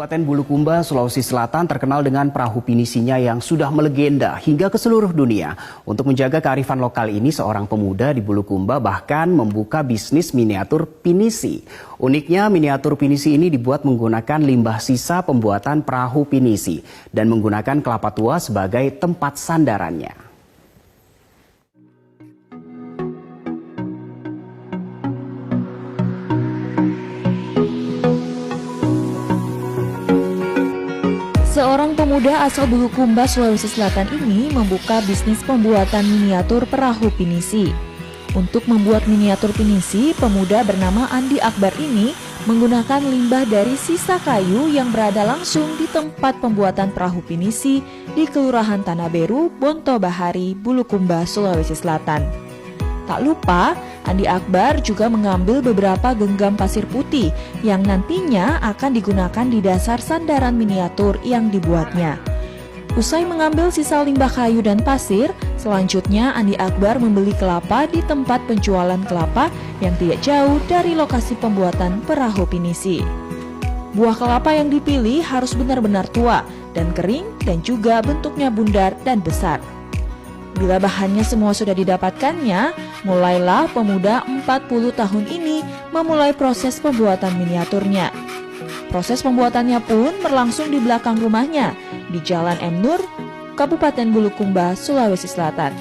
Kabupaten Bulukumba, Sulawesi Selatan terkenal dengan perahu pinisinya yang sudah melegenda hingga ke seluruh dunia. Untuk menjaga kearifan lokal ini, seorang pemuda di Bulukumba bahkan membuka bisnis miniatur pinisi. Uniknya, miniatur pinisi ini dibuat menggunakan limbah sisa pembuatan perahu pinisi dan menggunakan kelapa tua sebagai tempat sandarannya. Seorang pemuda asal Bulukumba, Sulawesi Selatan ini membuka bisnis pembuatan miniatur perahu pinisi. Untuk membuat miniatur pinisi, pemuda bernama Andi Akbar ini menggunakan limbah dari sisa kayu yang berada langsung di tempat pembuatan perahu pinisi di Kelurahan Tanah Beru, Bonto Bahari, Bulukumba, Sulawesi Selatan. Tak lupa, Andi Akbar juga mengambil beberapa genggam pasir putih yang nantinya akan digunakan di dasar sandaran miniatur yang dibuatnya. Usai mengambil sisa limbah kayu dan pasir, selanjutnya Andi Akbar membeli kelapa di tempat penjualan kelapa yang tidak jauh dari lokasi pembuatan perahu pinisi. Buah kelapa yang dipilih harus benar-benar tua dan kering dan juga bentuknya bundar dan besar. Bila bahannya semua sudah didapatkannya, mulailah pemuda 40 tahun ini memulai proses pembuatan miniaturnya. Proses pembuatannya pun berlangsung di belakang rumahnya, di Jalan M. Nur, Kabupaten Bulukumba, Sulawesi Selatan.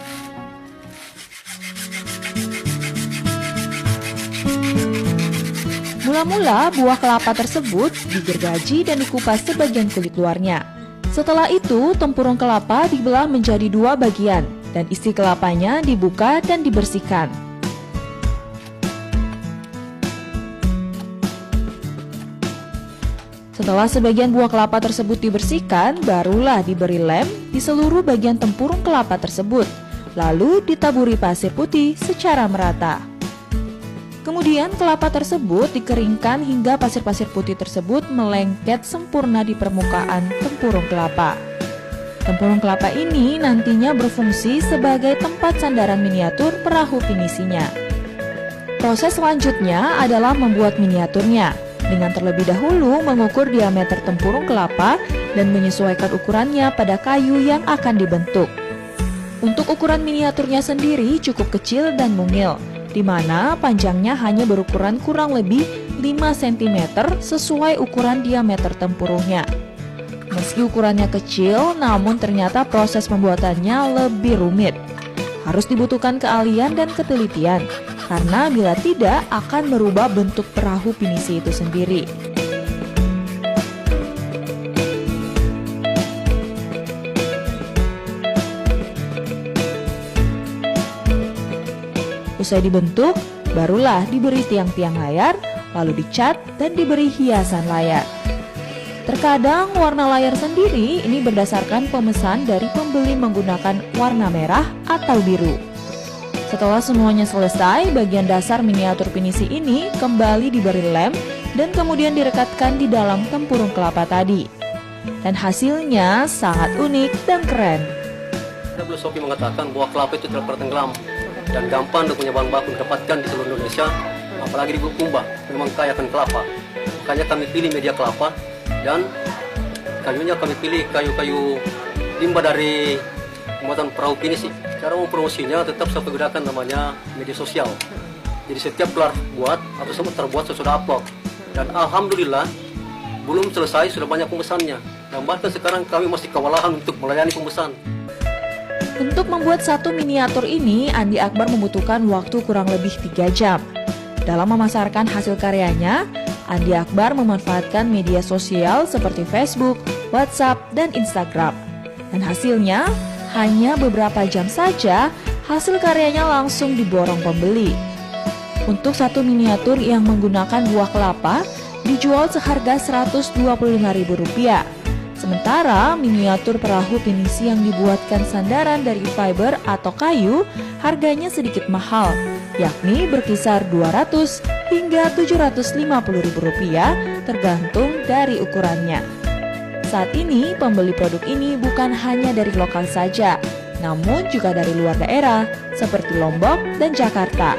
Mula-mula buah kelapa tersebut digergaji dan dikupas sebagian kulit luarnya. Setelah itu, tempurung kelapa dibelah menjadi dua bagian dan isi kelapanya dibuka dan dibersihkan. Setelah sebagian buah kelapa tersebut dibersihkan, barulah diberi lem di seluruh bagian tempurung kelapa tersebut, lalu ditaburi pasir putih secara merata. Kemudian kelapa tersebut dikeringkan hingga pasir-pasir putih tersebut melengket sempurna di permukaan tempurung kelapa. Tempurung kelapa ini nantinya berfungsi sebagai tempat sandaran miniatur perahu pinisinya. Proses selanjutnya adalah membuat miniaturnya, dengan terlebih dahulu mengukur diameter tempurung kelapa dan menyesuaikan ukurannya pada kayu yang akan dibentuk. Untuk ukuran miniaturnya sendiri cukup kecil dan mungil, di mana panjangnya hanya berukuran kurang lebih 5 cm sesuai ukuran diameter tempurungnya. Meski ukurannya kecil, namun ternyata proses pembuatannya lebih rumit. Harus dibutuhkan keahlian dan ketelitian, karena bila tidak akan merubah bentuk perahu pinisi itu sendiri. Usai dibentuk, barulah diberi tiang-tiang layar, lalu dicat dan diberi hiasan layar. Terkadang warna layar sendiri ini berdasarkan pemesan dari pembeli menggunakan warna merah atau biru. Setelah semuanya selesai, bagian dasar miniatur pinisi ini kembali diberi lem dan kemudian direkatkan di dalam tempurung kelapa tadi. Dan hasilnya sangat unik dan keren. Filosofi mengatakan bahwa kelapa itu tidak pernah tenggelam dan gampang untuk punya bahan baku didapatkan di seluruh Indonesia, apalagi di Bulukumba, memang kaya akan kelapa. Makanya kami pilih media kelapa dan kayunya kami pilih kayu-kayu limbah dari pembuatan perahu pinisi. Cara mempromosinya tetap saya gunakan namanya media sosial. Jadi setiap kelar buat atau semua terbuat sesudah upload. Dan alhamdulillah belum selesai sudah banyak pemesannya. Dan bahkan sekarang kami masih kewalahan untuk melayani pemesan. Untuk membuat satu miniatur ini, Andi Akbar membutuhkan waktu kurang lebih 3 jam. Dalam memasarkan hasil karyanya, Andi Akbar memanfaatkan media sosial seperti Facebook, WhatsApp, dan Instagram. Dan hasilnya, hanya beberapa jam saja, hasil karyanya langsung diborong pembeli. Untuk satu miniatur yang menggunakan buah kelapa, dijual seharga Rp125.000. Sementara miniatur perahu pinisi yang dibuatkan sandaran dari fiber atau kayu, harganya sedikit mahal, yakni berkisar Rp200 hingga Rp750.000 tergantung dari ukurannya. Saat ini pembeli produk ini bukan hanya dari lokal saja, namun juga dari luar daerah seperti Lombok dan Jakarta.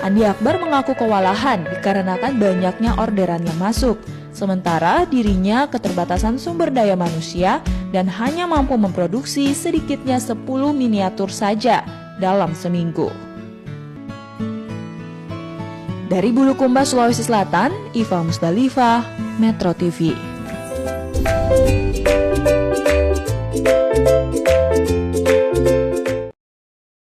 Andi Akbar mengaku kewalahan dikarenakan banyaknya orderan yang masuk, Sementara dirinya keterbatasan sumber daya manusia dan hanya mampu memproduksi sedikitnya 10 miniatur saja dalam seminggu. Dari Bulukumba, Sulawesi Selatan, Iva Musdalifah, Metro TV.